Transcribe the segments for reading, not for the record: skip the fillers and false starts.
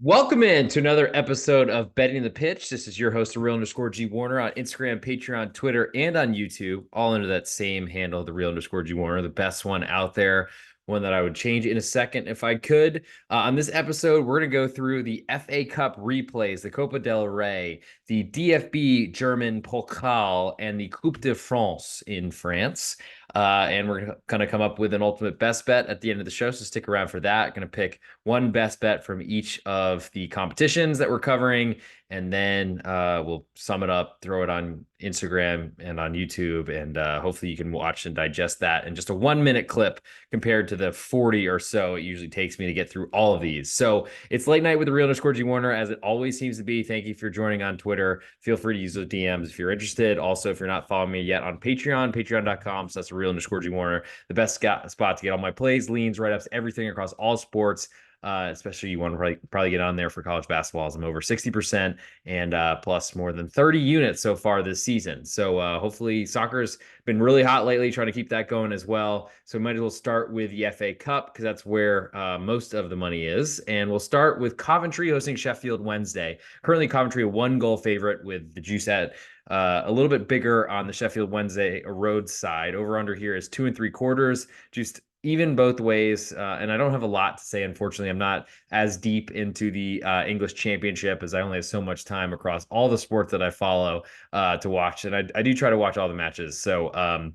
Welcome in to another episode of Betting the Pitch. This is your host, @real_G Warner, on Instagram, Patreon, Twitter, and on YouTube, all under that same handle, @real_G Warner, the best one out there, one that I would change in a second if I could. On this episode, we're going to go through the FA Cup replays, the Copa del Rey, the DFB German Pokal, and the Coupe de France in France. And we're going to come up with an ultimate best bet at the end of the show. So stick around for that. Going to pick one best bet from each of the competitions that we're covering. And then we'll sum it up, throw it on Instagram and on YouTube. And hopefully you can watch and digest that in just a 1 minute clip compared to the 40 or so it usually takes me to get through all of these. So it's late night with the @real_G Warner, as it always seems to be. Thank you for joining on Twitter. Feel free to use those DMs if you're interested. Also, if you're not following me yet on Patreon, patreon.com. So that's @real_G Warner, the best spot to get all my plays, leans, write-ups, everything across all sports. Especially you want to probably get on there for college basketball, as I'm over 60% and plus more than 30 units so far this season. So hopefully soccer's been really hot lately, trying to keep that going as well. So we might as well start with the FA Cup because that's where most of the money is. And we'll start with Coventry hosting Sheffield Wednesday. Currently Coventry a 1-goal favorite with the juice at a little bit bigger on the Sheffield Wednesday road side. Over under here is 2 3/4. Just even both ways. And I don't have a lot to say, unfortunately. I'm not as deep into the English Championship as I only have so much time across all the sports that I follow to watch. And I do try to watch all the matches. So,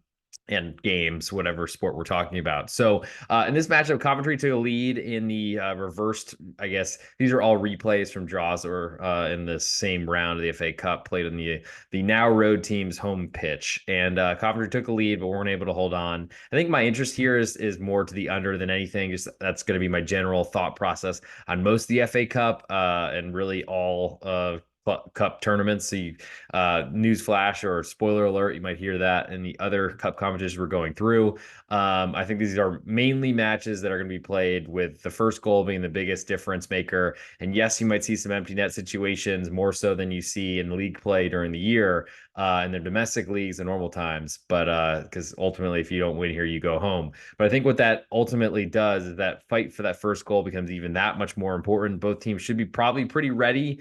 and games, whatever sport we're talking about. So in this matchup, Coventry took a lead in the reversed, I guess these are all replays from draws or in the same round of the FA Cup, played in the now road team's home pitch. And Coventry took a lead, but weren't able to hold on. I think my interest here is more to the under than anything. Just that's going to be my general thought process on most of the FA Cup and really all cup tournaments. So news flash or spoiler alert, you might hear that in the other cup competitions we're going through. I think these are mainly matches that are going to be played with the first goal being the biggest difference maker. And yes, you might see some empty net situations more so than you see in league play during the year in the domestic leagues in normal times. But because ultimately, if you don't win here, you go home. But I think what that ultimately does is that fight for that first goal becomes even that much more important. Both teams should be probably pretty ready.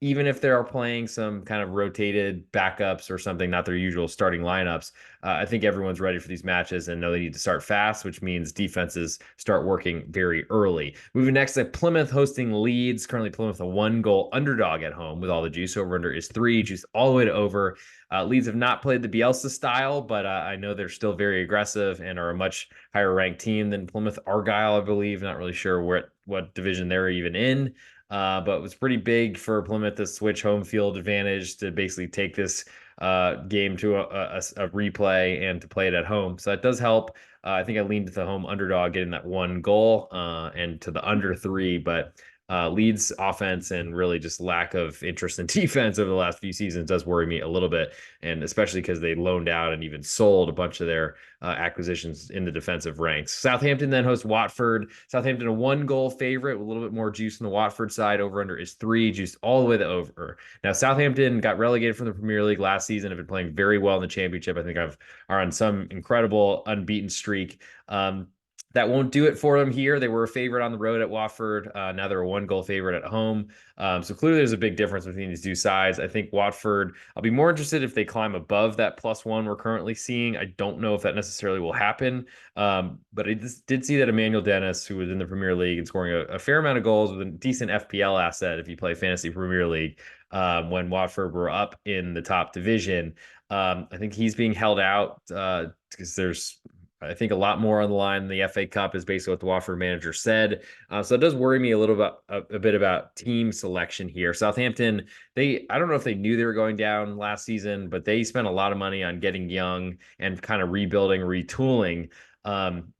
Even if they are playing some kind of rotated backups or something, not their usual starting lineups, I think everyone's ready for these matches and know they need to start fast, which means defenses start working very early. Moving next to Plymouth hosting Leeds. Currently Plymouth a 1-goal underdog at home with all the juice. Over under is 3, juice all the way to over. Leeds have not played the Bielsa style, but I know they're still very aggressive and are a much higher ranked team than Plymouth Argyle, I believe. Not really sure what division they're even in. But it was pretty big for Plymouth to switch home field advantage to basically take this game to a replay and to play it at home. So that does help. I think I leaned to the home underdog getting that 1 goal and to the under 3, but Leeds offense and really just lack of interest in defense over the last few seasons does worry me a little bit, and especially because they loaned out and even sold a bunch of their acquisitions in the defensive ranks. Southampton then hosts Watford. Southampton a 1-goal favorite with a little bit more juice on the Watford side. Over under is 3, juiced all the way to over. Now Southampton got relegated from the Premier League last season, have been playing very well in the Championship. I think are on some incredible unbeaten streak. That won't do it for them here. They were a favorite on the road at Watford. Now they're a 1-goal favorite at home. So clearly there's a big difference between these two sides. I think Watford, I'll be more interested if they climb above that +1 we're currently seeing. I don't know if that necessarily will happen. But I did see that Emmanuel Dennis, who was in the Premier League and scoring a fair amount of goals with a decent FPL asset if you play Fantasy Premier League, when Watford were up in the top division. I think he's being held out because there's I think a lot more on the line than the FA Cup is basically what the Watford manager said. So it does worry me a little bit a bit about team selection here. Southampton, I don't know if they knew they were going down last season, but they spent a lot of money on getting young and kind of rebuilding, retooling.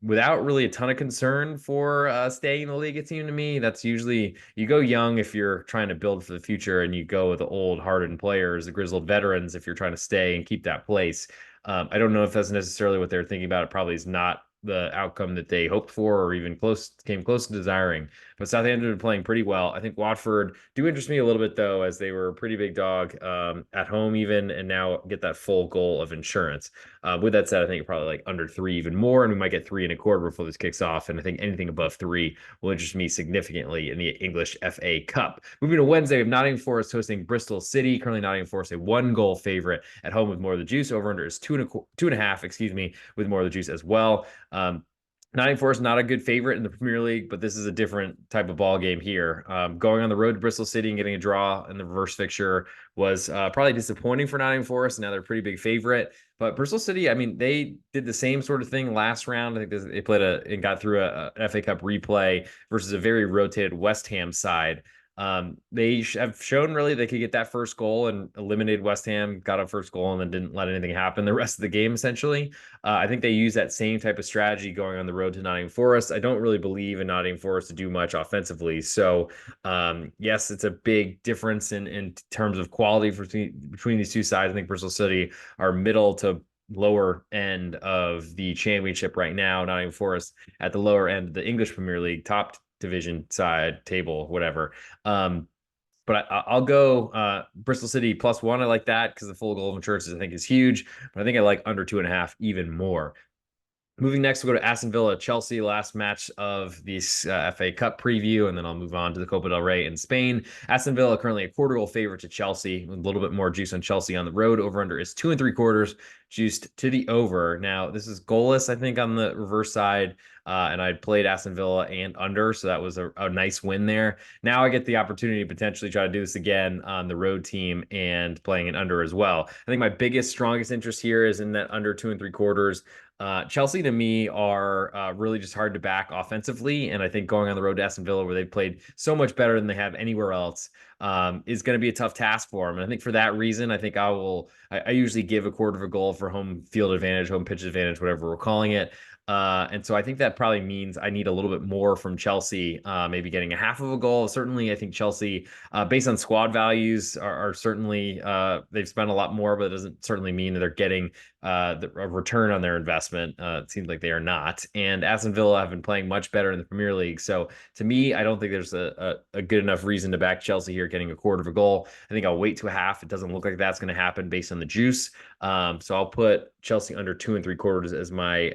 Without really a ton of concern for staying in the league, it seemed to me. That's usually you go young if you're trying to build for the future, and you go with the old hardened players, the grizzled veterans, if you're trying to stay and keep that place. I don't know if that's necessarily what they're thinking about. It probably is not the outcome that they hoped for, or even came close to desiring. But Southampton are playing pretty well. I think Watford do interest me a little bit though, as they were a pretty big dog at home even, and now get that full goal of insurance. With that said, I think probably like under 3 even more, and we might get 3.25 before this kicks off. And I think anything above 3 will interest me significantly in the English FA Cup. Moving to Wednesday, we have Nottingham Forest hosting Bristol City. Currently, Nottingham Forest a 1-goal favorite at home with more of the juice. Over under is 2.5, excuse me, with more of the juice as well. Nottingham Forest not a good favorite in the Premier League, but this is a different type of ball game here. Going on the road to Bristol City and getting a draw in the reverse fixture was probably disappointing for Nottingham Forest. Now they're a pretty big favorite, but Bristol City, I mean, they did the same sort of thing last round. I think they played and got through a FA Cup replay versus a very rotated West Ham side. They have shown really they could get that first goal and eliminated West Ham, got a first goal, and then didn't let anything happen the rest of the game, essentially. I think they use that same type of strategy going on the road to Nottingham Forest. I don't really believe in Nottingham Forest to do much offensively. So, yes, it's a big difference in terms of quality between these two sides. I think Bristol City are middle to lower end of the championship right now. Nottingham Forest at the lower end of the English Premier League, top division side, table, whatever. But I'll go Bristol City +1. I like that because the full goal of insurance I think is huge. But I think I like under 2.5 even more. Moving next, we'll go to Aston Villa, Chelsea, last match of this FA Cup preview, and then I'll move on to the Copa del Rey in Spain. Aston Villa currently a 1/4 goal favorite to Chelsea, with a little bit more juice on Chelsea on the road. Over under is 2.75, juiced to the over. Now, this is goalless, I think, on the reverse side, and I played Aston Villa and under, so that was a nice win there. Now I get the opportunity to potentially try to do this again on the road team and playing an under as well. I think my biggest, strongest interest here is in that under 2.75. Chelsea to me are really just hard to back offensively, and I think going on the road to Aston Villa, where they've played so much better than they have anywhere else, is going to be a tough task for them. And I think for that reason, I think I usually give 1/4 goal for home field advantage, home pitch advantage, whatever we're calling it. And so I think that probably means I need a little bit more from Chelsea, maybe getting 1/2 goal. Certainly, I think Chelsea, based on squad values, are certainly they've spent a lot more, but it doesn't certainly mean that they're getting a return on their investment. It seems like they are not. And Aston Villa have been playing much better in the Premier League. So to me, I don't think there's a good enough reason to back Chelsea here getting 1/4 goal. I think I'll wait to 1/2. It doesn't look like that's going to happen based on the juice. So I'll put Chelsea under 2.75 as my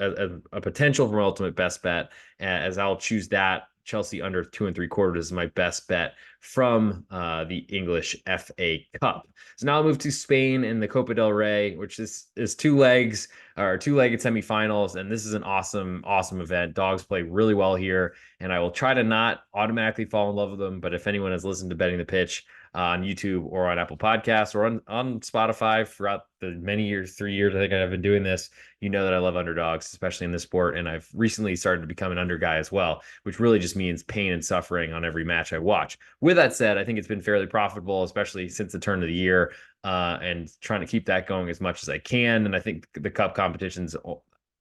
as a potential for my ultimate best bet, as I'll choose that. Chelsea under 2.75 is my best bet from the English FA Cup. So now I'll move to Spain in the Copa del Rey, which is 2 legs or 2-legged semifinals. And this is an awesome, awesome event. Dogs play really well here, and I will try to not automatically fall in love with them. But if anyone has listened to Betting the Pitch on YouTube or on Apple Podcasts or on Spotify throughout the many years, 3 years I think I've been doing this, you know that I love underdogs, especially in this sport. And I've recently started to become an under guy as well, which really just means pain and suffering on every match I watch. With that said, I think it's been fairly profitable, especially since the turn of the year, and trying to keep that going as much as I can. And I think the cup competitions,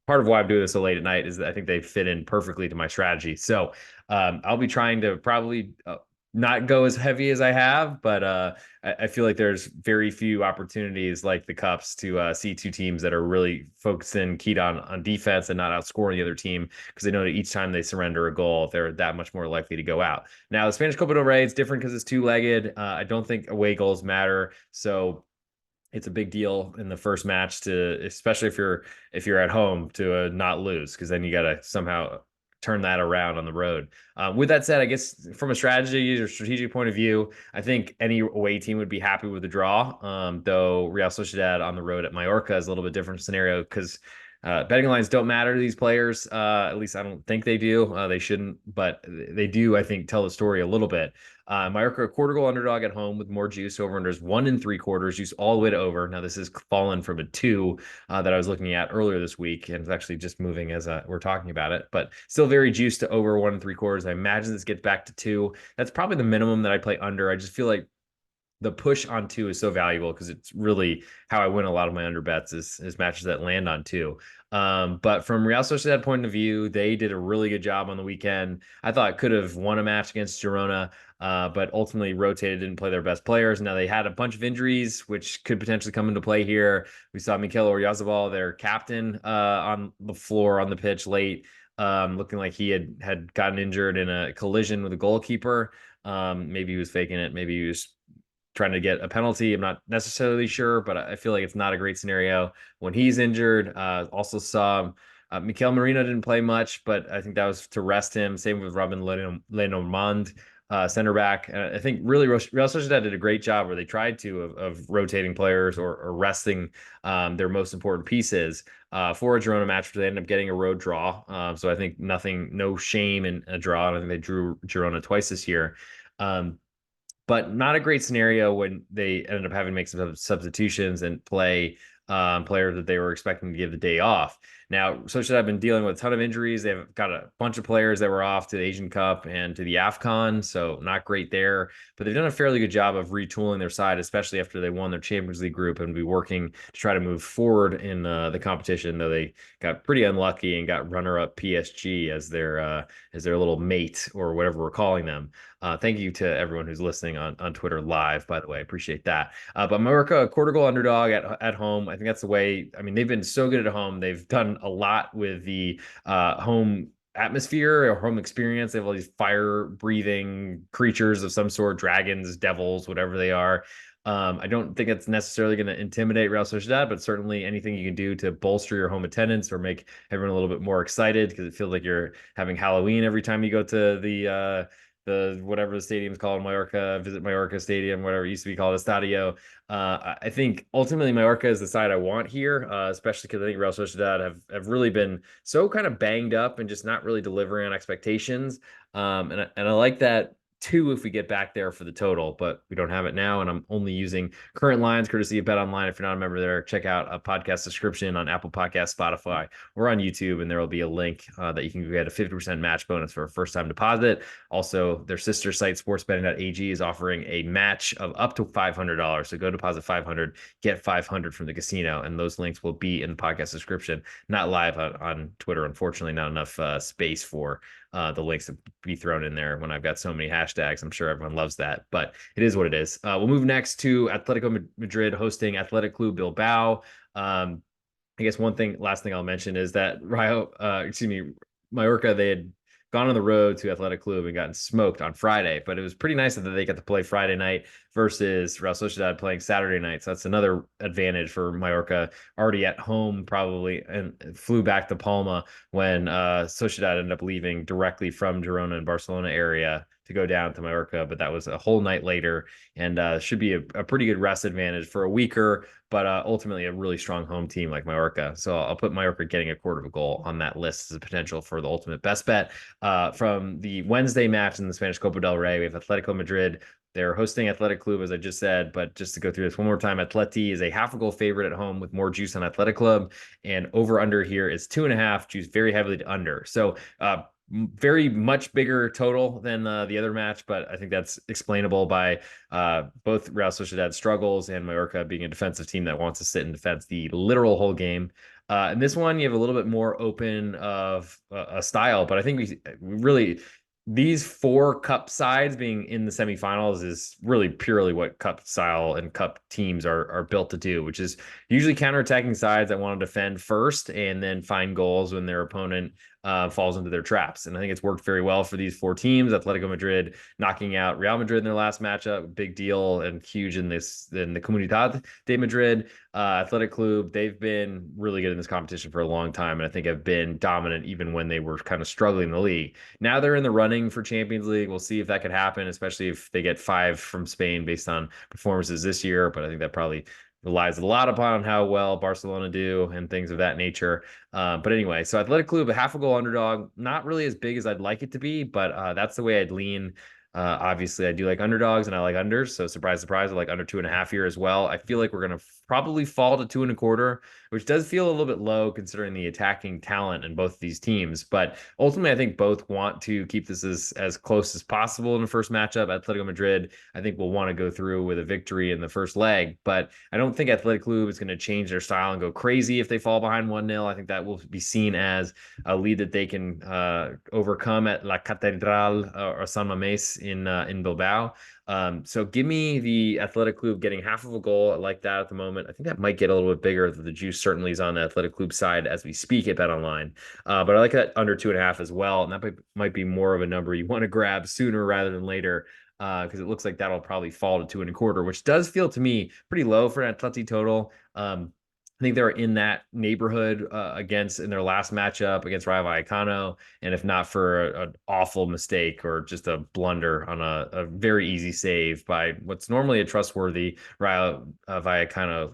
part of why I'm doing this so late at night, is that I think they fit in perfectly to my strategy. So I'll be trying to probably not go as heavy as I have, but I feel like there's very few opportunities like the Cups to see two teams that are really focused and keyed on defense and not outscoring the other team, because they know that each time they surrender a goal, they're that much more likely to go out. Now, the Spanish Copa del Rey, it's different because it's 2-legged. I don't think away goals matter, so it's a big deal in the first match to, especially if you're at home, to not lose, because then you got to somehow turn that around on the road. With that said, I guess from a strategy or strategic point of view, I think any away team would be happy with the draw. Though Real Sociedad on the road at Mallorca is a little bit different scenario, because betting lines don't matter to these players. At least I don't think they do. They shouldn't, but they do, I think, tell the story a little bit. Mallorca, a 1/4 goal underdog at home with more juice. Over unders 1 3/4, juice all the way to over. Now, this has fallen from a 2 that I was looking at earlier this week, and it's actually just moving as we're talking about it, but still very juiced to over 1 3/4. I imagine this gets back to 2. That's probably the minimum that I play under. I just feel like the push on 2 is so valuable, because it's really how I win a lot of my under bets is matches that land on 2. But from Real Sociedad point of view, they did a really good job on the weekend. I thought could have won a match against Girona, but ultimately rotated, didn't play their best players. Now they had a bunch of injuries, which could potentially come into play here. We saw Mikel Oyarzabal, their captain, on the floor on the pitch late, looking like he had gotten injured in a collision with a goalkeeper. Maybe he was faking it. Maybe he was trying to get a penalty. I'm not necessarily sure, but I feel like it's not a great scenario when he's injured. Also saw Mikel Merino didn't play much, but I think that was to rest him. Same with Robin Lenormand, center back. I think really Real Sociedad did a great job where they tried of rotating players or resting their most important pieces for a Girona match, but they ended up getting a road draw. So I think no shame in a draw. And I think they drew Girona twice this year. But not a great scenario when they ended up having to make some substitutions and play players that they were expecting to give the day off. Now, Sociedad have been dealing with a ton of injuries. They've got a bunch of players that were off to the Asian Cup and to the AFCON, so not great there. But they've done a fairly good job of retooling their side, especially after they won their Champions League group and be working to try to move forward in the competition. Though they got pretty unlucky and got runner-up PSG as their little mate or whatever we're calling them. Thank you to everyone who's listening on Twitter live, by the way. I appreciate that. But Mallorca, a quarter goal underdog at home. I think that's the way. I mean, they've been so good at home. They've done a lot with the home atmosphere or home experience. They have all these fire breathing creatures of some sort, dragons, devils, whatever they are. I don't think it's necessarily going to intimidate Real Sociedad, but certainly anything you can do to bolster your home attendance or make everyone a little bit more excited because it feels like you're having Halloween every time you go to the whatever the stadium's called, Mallorca, Visit Mallorca Stadium, whatever it used to be called, Estadio. I think ultimately Mallorca is the side I want here, especially because I think Real Sociedad have really been so kind of banged up and just not really delivering on expectations. And I like that two if we get back there for the total, but we don't have it now. And I'm only using current lines courtesy of Bet Online. If you're not a member there, check out a podcast description on Apple Podcasts, Spotify, or on YouTube. And there will be a link that you can get a 50% match bonus for a first time deposit. Also, their sister site, SportsBetting.ag, is offering a match of up to $500. So go deposit $500, get $500 from the casino. And those links will be in the podcast description, not live on Twitter. Unfortunately, not enough space for the links to be thrown in there when I've got so many hashtags. I'm sure everyone loves that, but it is what it is. We'll move next to Atletico Madrid hosting Athletic Club Bilbao. I guess last thing I'll mention is that Mallorca, they had gone on the road to Athletic Club and gotten smoked on Friday, but it was pretty nice that they got to play Friday night versus Real Sociedad playing Saturday night. So that's another advantage for Mallorca, already at home probably, and flew back to Palma when Sociedad ended up leaving directly from Girona and Barcelona area to go down to Mallorca, but that was a whole night later and should be a pretty good rest advantage for a weaker, but ultimately a really strong home team like Mallorca. So I'll put Mallorca getting a quarter of a goal on that list as a potential for the ultimate best bet. From the Wednesday match in the Spanish Copa del Rey, we have Atletico Madrid. They're hosting Athletic Club, as I just said, but just to go through this one more time, Atleti is a half a goal favorite at home with more juice on Athletic Club, and over under here is 2.5, juice very heavily to under. So very much bigger total than the other match, but I think that's explainable by both Real Sociedad struggles and Mallorca being a defensive team that wants to sit and defend the literal whole game. In this one, you have a little bit more open of a style, but I think we really these four cup sides being in the semifinals is really purely what cup style and cup teams are built to do, which is usually counterattacking sides that want to defend first and then find goals when their opponent falls into their traps. And I think it's worked very well for these four teams. Atletico Madrid knocking out Real Madrid in their last matchup, big deal and huge in the Comunidad de Madrid. Athletic Club, they've been really good in this competition for a long time, and I think have been dominant even when they were kind of struggling in the league. Now they're in the running for Champions League. We'll see if that could happen, especially if they get 5 from Spain based on performances this year. But I think that probably relies a lot upon how well Barcelona do and things of that nature. But anyway, so Athletic Club, a half a goal underdog, not really as big as I'd like it to be, but that's the way I'd lean. Obviously, I do like underdogs and I like unders. So surprise, surprise, I like under 2.5 here as well. I feel like we're going to probably fall to 2.25, which does feel a little bit low considering the attacking talent in both these teams. But ultimately, I think both want to keep this as close as possible in the first matchup. Atletico Madrid, I think, will want to go through with a victory in the first leg. But I don't think Athletic Club is going to change their style and go crazy if they fall behind 1-0. I think that will be seen as a lead that they can overcome at La Catedral or San Mamés in Bilbao. So give me the Athletic Club getting half of a goal. I like that at the moment. I think that might get a little bit bigger. The juice certainly is on the Athletic Club side as we speak at Bet Online. But I like that under 2.5 as well. And that might be more of a number you want to grab sooner rather than later, because it looks like that'll probably fall to 2.25, which does feel to me pretty low for an Atleti total. I think they're in that neighborhood against in their last matchup against Rayo Vallecano, and if not for an awful mistake or just a blunder on a very easy save by what's normally a trustworthy Rayo Vallecano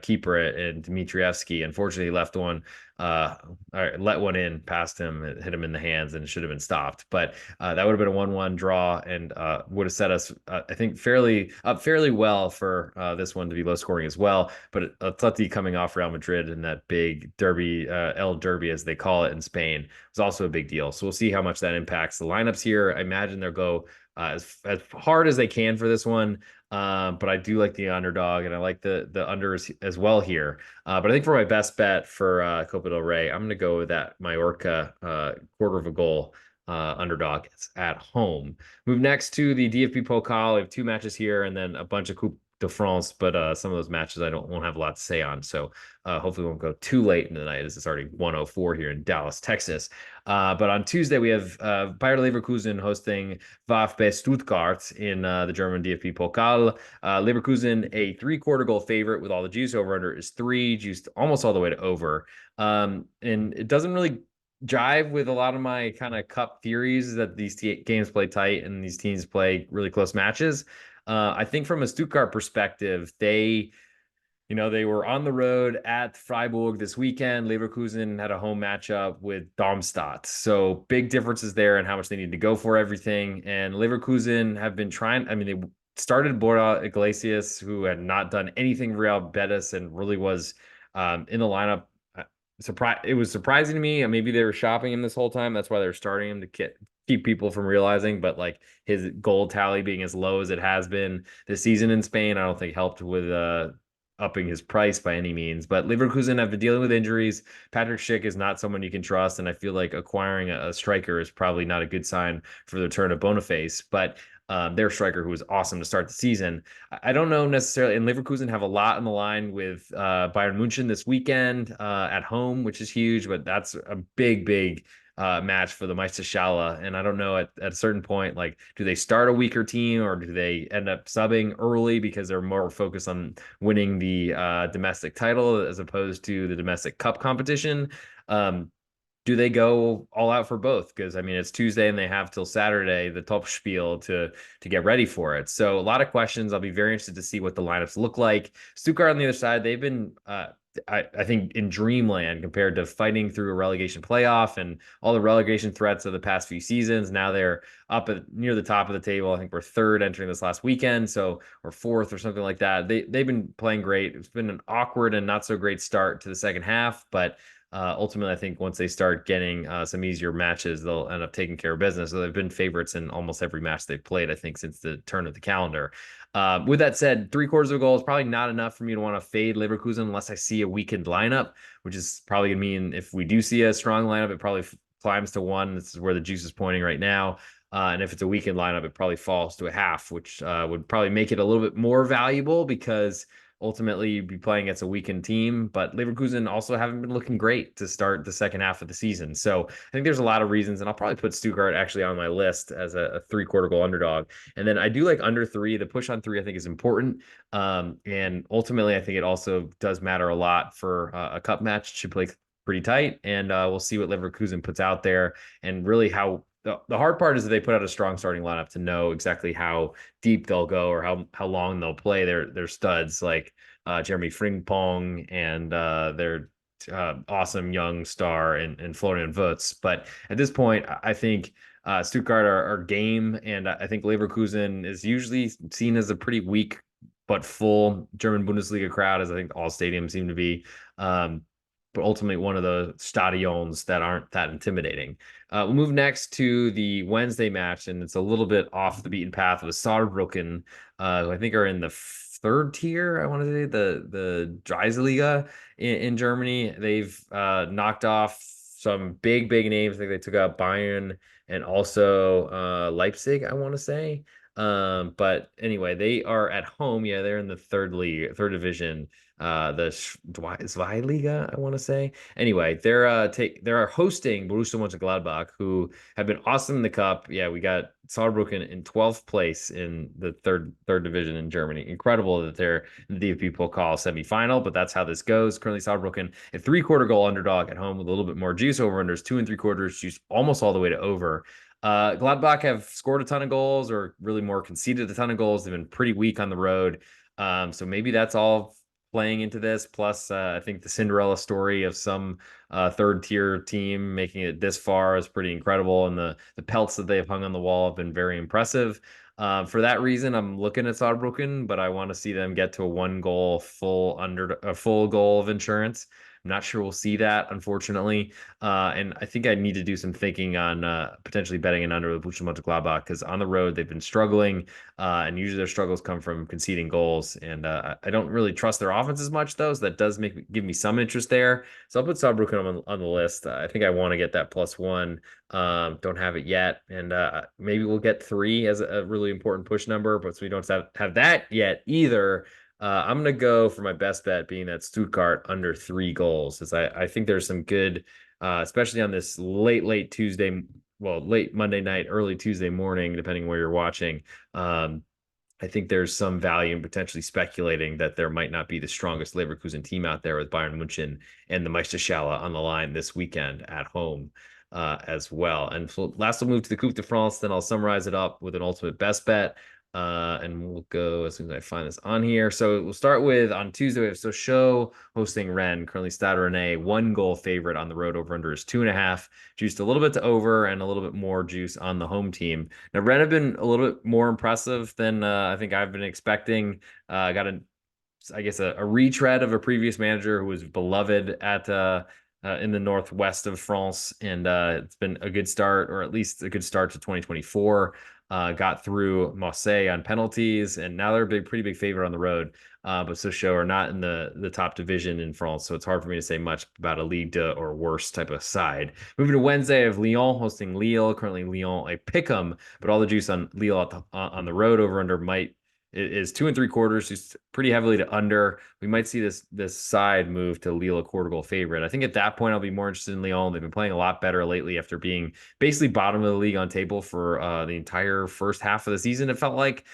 keeper and Dmitrievski, unfortunately left one let one in past him. It hit him in the hands and it should have been stopped. But that would have been a 1-1 draw and would have set us, I think, fairly well for this one to be low scoring as well. But Atleti coming off Real Madrid in that big derby, El Derby as they call it in Spain, was also a big deal. So we'll see how much that impacts the lineups here. I imagine they'll go as hard as they can for this one. But I do like the underdog and I like the unders as well here. But I think for my best bet for Copa del Rey, I'm going to go with that Mallorca quarter of a goal underdog. It's at home. Move next to the DFB Pokal. We have two matches here and then a bunch of Coupe de France, but some of those matches I won't have a lot to say on. So hopefully we won't go too late into the night as it's already 1:04 here in Dallas, Texas. But on Tuesday we have Bayer Leverkusen hosting VfB Stuttgart in the German DFB Pokal. Leverkusen, a 3/4 goal favorite with all the juice. Over under is 3, juiced almost all the way to over. And it doesn't really jive with a lot of my kind of cup theories that these games play tight and these teams play really close matches. I think from a Stuttgart perspective, they were on the road at Freiburg this weekend. Leverkusen had a home matchup with Darmstadt. So big differences there and how much they need to go for everything. And Leverkusen have been trying, I mean, they started Borja Iglesias, who had not done anything for Real Betis and really was in the lineup. It was surprising to me. Maybe they were shopping him this whole time. That's why they're starting him to keep people from realizing. But like his goal tally being as low as it has been this season in Spain, I don't think helped with upping his price by any means. But Leverkusen have been dealing with injuries. Patrick Schick is not someone you can trust, and I feel like acquiring a striker is probably not a good sign for the return of Boniface. But their striker, who was awesome to start the season. I don't know necessarily, and Leverkusen have a lot on the line with Bayern Munchen this weekend at home, which is huge, but that's a big match for the Meisterschale. And I don't know at a certain point, like, do they start a weaker team or do they end up subbing early because they're more focused on winning the domestic title as opposed to the domestic cup competition? Do they go all out for both? Because I mean, it's Tuesday and they have till Saturday, the top spiel to get ready for it. So a lot of questions. I'll be very interested to see what the lineups look like. Stuttgart on the other side, they've been I think in dreamland compared to fighting through a relegation playoff and all the relegation threats of the past few seasons. Now they're up near the top of the table. I think we're third entering this last weekend, so or fourth or something like that. They've been playing great. It's been an awkward and not so great start to the second half, but ultimately, I think once they start getting some easier matches, they'll end up taking care of business. So they've been favorites in almost every match they've played, I think, since the turn of the calendar. With that said, 3/4 of a goal is probably not enough for me to want to fade Leverkusen unless I see a weakened lineup, which is probably going to mean if we do see a strong lineup, it probably climbs to 1. This is where the juice is pointing right now. And if it's a weakened lineup, it probably falls to a half, which would probably make it a little bit more valuable because ultimately you'd be playing against a weakened team, but Leverkusen also haven't been looking great to start the second half of the season. So I think there's a lot of reasons, and I'll probably put Stuttgart actually on my list as a 3/4 goal underdog. And then I do like under 3. The push on 3 I think is important. And ultimately I think it also does matter a lot for a cup match. It should play pretty tight, and we'll see what Leverkusen puts out there and really how the hard part is that they put out a strong starting lineup to know exactly how deep they'll go or how long they'll play their studs like Jeremy Frimpong and their awesome young star and Florian Wirtz. But at this point, I think Stuttgart are game, and I think Leverkusen is usually seen as a pretty weak but full German Bundesliga crowd, as I think all stadiums seem to be. Um, but ultimately one of the stadions that aren't that intimidating. We'll move next to the Wednesday match, and it's a little bit off the beaten path with Saarbrücken, who I think are in the third tier. I want to say the Dreisliga in Germany. They've knocked off some big names. I think they took out Bayern and also Leipzig, I want to say. But anyway, they are at home. Yeah, they're in the third division. The Zweiliga, I want to say. Anyway, they're hosting Borussia Mönchengladbach, who have been awesome in the cup. Yeah, we got Saarbrücken in 12th place in the third division in Germany. Incredible that they're in the DFB Pokal semifinal, but that's how this goes. Currently, Saarbrücken a 3/4 goal underdog at home with a little bit more juice. Over unders 2 3/4 juice, almost all the way to over. Gladbach have scored a ton of goals, or really more conceded a ton of goals. They've been pretty weak on the road. So maybe that's all playing into this. Plus, I think the Cinderella story of some third tier team making it this far is pretty incredible. And the pelts that they've hung on the wall have been very impressive. For that reason, I'm looking at Saarbrücken, but I want to see them get to a 1 goal full goal of insurance. I'm not sure we'll see that, unfortunately. And I think I need to do some thinking on potentially betting an under with Borussia Mönchengladbach, because on the road they've been struggling, and usually their struggles come from conceding goals. And I don't really trust their offense as much, though, so that does give me some interest there. So I'll put Saarbrücken on the list. I think I want to get that +1. Don't have it yet, and maybe we'll get 3 as a really important push number, but so we don't have that yet either. I'm gonna go for my best bet being that Stuttgart under 3 goals, as I think there's some good, especially on this late Tuesday, well, late Monday night, early Tuesday morning, depending where you're watching. I think there's some value in potentially speculating that there might not be the strongest Leverkusen team out there, with Bayern München and the Meisterschale on the line this weekend at home as well. And so last, we'll move to the Coupe de France. Then I'll summarize it up with an ultimate best bet. And we'll go as soon as I find this on here. So we'll start with on Tuesday. We have Sochaux hosting Rennes. Currently, Stade Rennais 1 goal favorite on the road. Over under is 2.5. Juiced a little bit to over, and a little bit more juice on the home team. Now, Rennes have been a little bit more impressive than I think I've been expecting. Got I guess a retread of a previous manager who was beloved at in the northwest of France, and it's been a good start, or at least a good start to 2024. Got through Marseille on penalties, and now they're a pretty big favorite on the road. But Sochaux are not in the top division in France, so it's hard for me to say much about a Ligue 2 or worse type of side. Moving to Wednesday, I have Lyon hosting Lille. Currently, Lyon a pick 'em, but all the juice on Lille on the road. Over under is 2 3/4, just pretty heavily to under. We might see this side move to Lille, a 1/4 goal favorite. I think at that point I'll be more interested in Lyon. They've been playing a lot better lately after being basically bottom of the league on table for the entire first half of the season. It felt like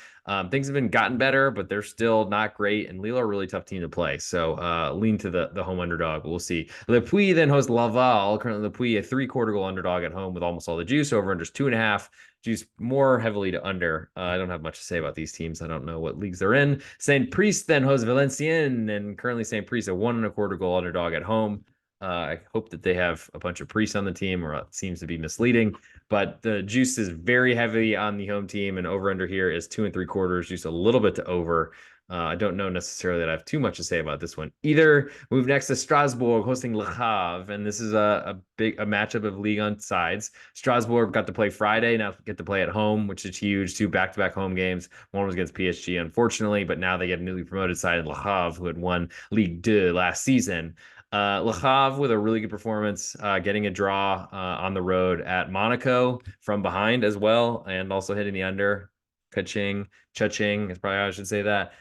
things have been gotten better, but they're still not great. And Lille are a really tough team to play. So lean to the home underdog. We'll see. Le Puy then hosts Laval. Currently, Le Puy a 3/4 goal underdog at home with almost all the juice. Over under 2.5. Juice more heavily to under. I don't have much to say about these teams. I don't know what leagues they're in. St. Priest then hosts Valenciennes, and currently St. Priest a 1 1/4 goal underdog at home. I hope that they have a bunch of priests on the team, or it seems to be misleading. But the juice is very heavy on the home team, and over under here is 2 3/4, just a little bit to over. I don't know necessarily that I have too much to say about this one either. Move next to Strasbourg hosting Le Havre, and this is a matchup of league on sides. Strasbourg got to play Friday, now get to play at home, which is huge. 2 back-to-back home games. One was against PSG, unfortunately, but now they get a newly promoted side, Le Havre, who had won Ligue 2 last season. Le Havre with a really good performance, getting a draw on the road at Monaco from behind as well, and also hitting the under. Cha-ching is probably how I should say that.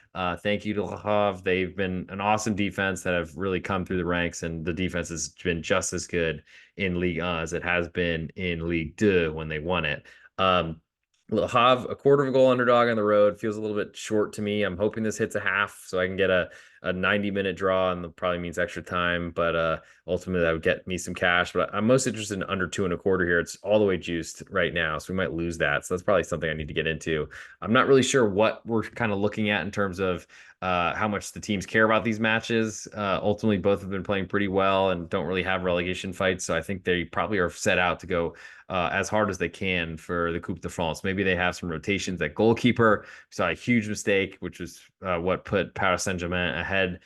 Thank you to Le Havre. They've been an awesome defense that have really come through the ranks, and the defense has been just as good in Ligue 1 as it has been in Ligue 2 when they won it. Le Havre, a 1/4 goal underdog on the road, feels a little bit short to me. I'm hoping this hits a half so I can get a a 90-minute draw, and that probably means extra time. But ultimately, that would get me some cash. But I'm most interested in under 2.25 here. It's all the way juiced right now, so we might lose that. So that's probably something I need to get into. I'm not really sure what we're kind of looking at in terms of how much the teams care about these matches. Ultimately, both have been playing pretty well and don't really have relegation fights. So I think they probably are set out to go as hard as they can for the Coupe de France. Maybe they have some rotations at goalkeeper. We saw a huge mistake, which was what put Paris Saint-Germain ahead,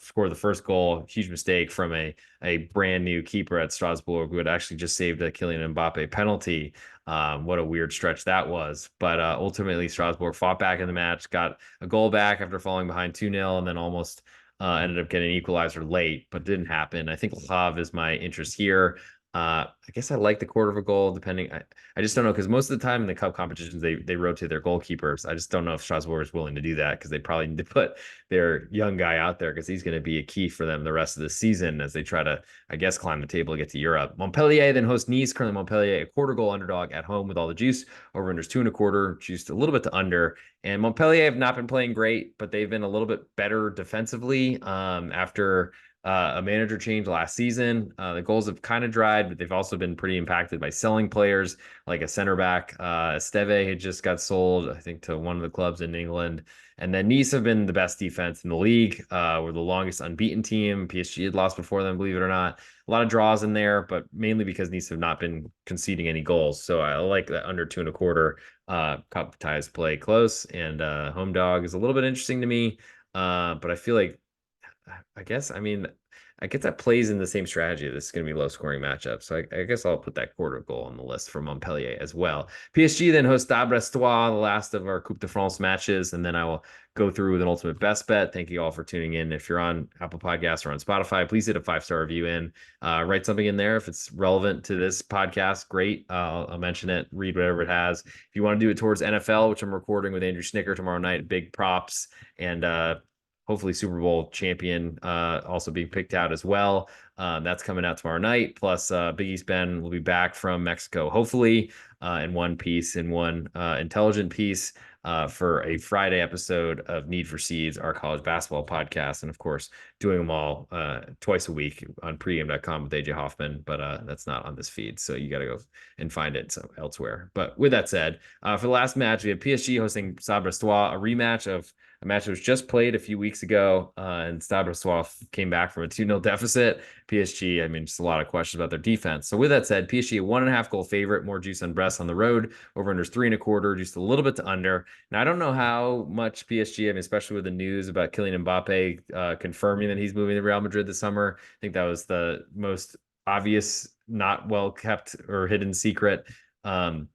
scored the first goal. Huge mistake from a brand new keeper at Strasbourg who had actually just saved a Kylian Mbappe penalty. What a weird stretch that was. But ultimately, Strasbourg fought back in the match, got a goal back after falling behind 2-0, and then almost ended up getting an equalizer late, but didn't happen. I think Le Havre is my interest here. I guess I like the quarter of a goal, depending. I just don't know, because most of the time in the cup competitions, they rotate their goalkeepers. I just don't know if Strasbourg is willing to do that, because they probably need to put their young guy out there, because he's going to be a key for them the rest of the season as they try to, I guess, climb the table to get to Europe. Montpellier then hosts Nice. Currently, Montpellier a quarter goal underdog at home with all the juice. Over unders 2.25, juiced a little bit to under. And Montpellier have not been playing great, but they've been a little bit better defensively after a manager change last season. The goals have kind of dried, but they've also been pretty impacted by selling players like a center back. Esteve had just got sold, I think, to one of the clubs in England. And then Nice have been the best defense in the league. We're the longest unbeaten team. PSG had lost before them, believe it or not. A lot of draws in there, but mainly because Nice have not been conceding any goals. So I like that under 2.25. Cup ties play close, and home dog is a little bit interesting to me. But I feel like I guess that plays in the same strategy. This is going to be low scoring matchup. So I guess I'll put that quarter goal on the list for Montpellier as well. PSG then hosts Stade Brestois, the last of our Coupe de France matches. And then I will go through with an ultimate best bet. Thank you all for tuning in. If you're on Apple Podcasts or on Spotify, please hit a 5-star review in. Write something in there. If it's relevant to this podcast, great. I'll mention it, read whatever it has. If you want to do it towards NFL, which I'm recording with Andrew Schnicker tomorrow night, big props. And hopefully Super Bowl champion also being picked out as well. That's coming out tomorrow night. Plus, Big East Ben will be back from Mexico, hopefully, in one piece, in one intelligent piece for a Friday episode of Need for Seeds, our college basketball podcast. And of course, doing them all twice a week on pregame.com with AJ Hoffman, but that's not on this feed. So you got to go and find it elsewhere. But with that said, for the last match, we have PSG hosting Stade Brestois, a rematch of a match that was just played a few weeks ago, and Stade Brestois came back from a 2-0 deficit. PSG, I mean, just a lot of questions about their defense. So with that said, PSG, a 1.5 goal favorite, more juice on Brest on the road, over unders 3.25, just a little bit to under. Now, I don't know how much PSG, I mean, especially with the news about Kylian Mbappe confirming that he's moving to Real Madrid this summer. I think that was the most obvious, not well kept or hidden secret. Now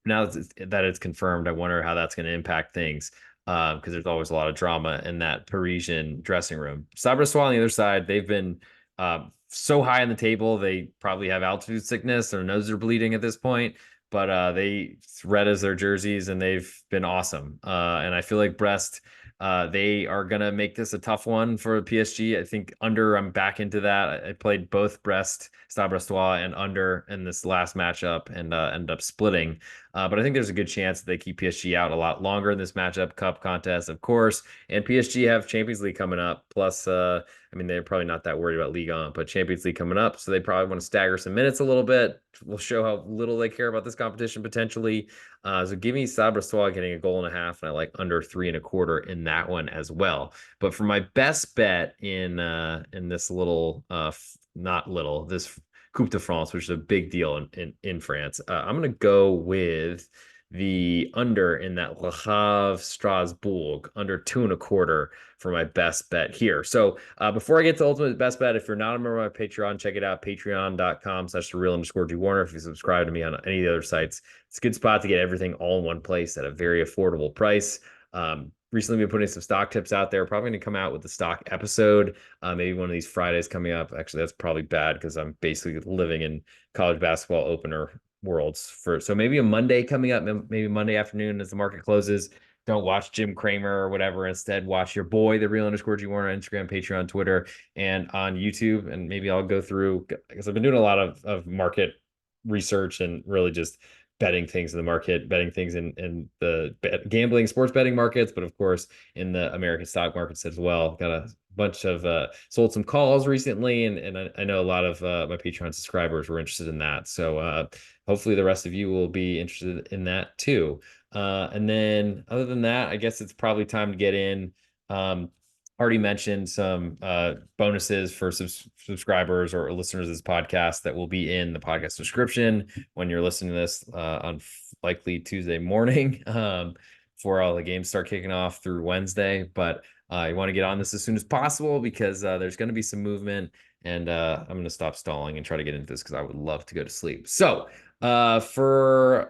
that it's confirmed, I wonder how that's going to impact things, because there's always a lot of drama in that Parisian dressing room. Stade Brestois on the other side, they've been so high on the table, they probably have altitude sickness. Their noses are bleeding at this point, but they red as their jerseys, and they've been awesome. And I feel like Brest, they are going to make this a tough one for PSG. I think under, I'm back into that. I played both Stade Brestois and under in this last matchup, and ended up splitting. But I think there's a good chance that they keep PSG out a lot longer in this matchup. Cup contest, of course. And PSG have Champions League coming up. Plus, I mean, they're probably not that worried about Ligue 1, but Champions League coming up. So they probably want to stagger some minutes a little bit. We'll show how little they care about this competition potentially. So give me Stade Brestois getting a goal and a half, and I like under 3.25 in that one as well. But for my best bet in this this Coupe de France, which is a big deal in France, I'm going to go with the under in that Le Havre Strasbourg, under 2.25 for my best bet here. So before I get to ultimate best bet, if you're not a member of my Patreon, check it out, patreon.com/thereal_G Warner. If you subscribe to me on any of the other sites, it's a good spot to get everything all in one place at a very affordable price. Recently been putting some stock tips out there. Probably going to come out with the stock episode. Maybe one of these Fridays coming up. Actually, that's probably bad because I'm basically living in college basketball opener worlds. So maybe a Monday coming up, maybe Monday afternoon as the market closes. Don't watch Jim Cramer or whatever. Instead, watch your boy, the real_G Warner, on Instagram, Patreon, Twitter, and on YouTube. And maybe I'll go through, because I've been doing a lot of market research and really just betting things in the market, betting things in the gambling, sports betting markets, but of course in the American stock markets as well. Got to bunch of sold some calls recently, and I know a lot of my Patreon subscribers were interested in that. So hopefully the rest of you will be interested in that too. And then other than that, I guess it's probably time to get in. Already mentioned some bonuses for subscribers or listeners of this podcast that will be in the podcast description when you're listening to this on likely Tuesday morning before all the games start kicking off through Wednesday. But you want to get on this as soon as possible because there's going to be some movement, and I'm going to stop stalling and try to get into this because I would love to go to sleep. So I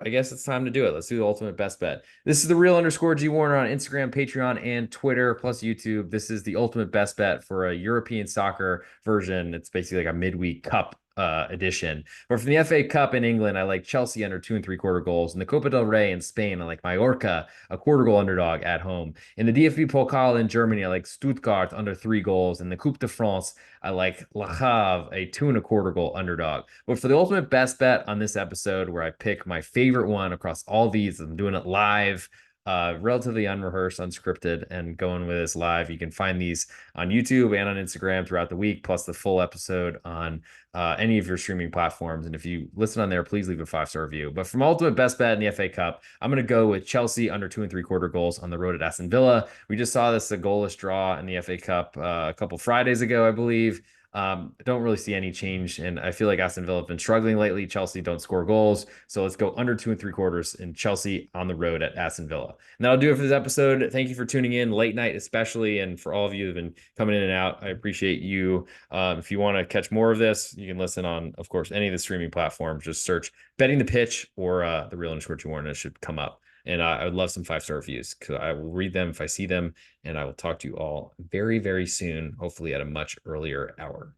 guess it's time to do it. Let's do the ultimate best bet. This is the real_G Warner on Instagram, Patreon, and Twitter, plus YouTube. This is the ultimate best bet for a European soccer version. It's basically like a midweek cup edition. But for the FA Cup in England, I like Chelsea under 2 3/4 goals. In the Copa del Rey in Spain, I like Mallorca, a quarter goal underdog at home. In the DFB Pokal in Germany, I like Stuttgart under 3 goals. In the Coupe de France, I like Le Havre, a 2 1/4 goal underdog. But for the ultimate best bet on this episode, where I pick my favorite one across all these, I'm doing it live, relatively unrehearsed, unscripted, and going with this live. You can find these on YouTube and on Instagram throughout the week, plus the full episode on any of your streaming platforms. And if you listen on there, please leave a 5-star review. But from ultimate best bet in the FA Cup, I'm going to go with Chelsea under 2 3/4 goals on the road at Aston Villa. We just saw this a goalless draw in the FA Cup a couple Fridays ago, I believe. I don't really see any change, and I feel like Aston Villa have been struggling lately. Chelsea don't score goals, so let's go under 2 3/4 in Chelsea on the road at Aston Villa. And that'll do it for this episode. Thank you for tuning in late night, especially, and for all of you who've been coming in and out. I appreciate you. If you want to catch more of this, you can listen on, of course, any of the streaming platforms. Just search "Betting the Pitch" or the Real_G Warner. It should come up. And I would love some 5-star reviews because I will read them if I see them. And I will talk to you all very, very soon, hopefully at a much earlier hour.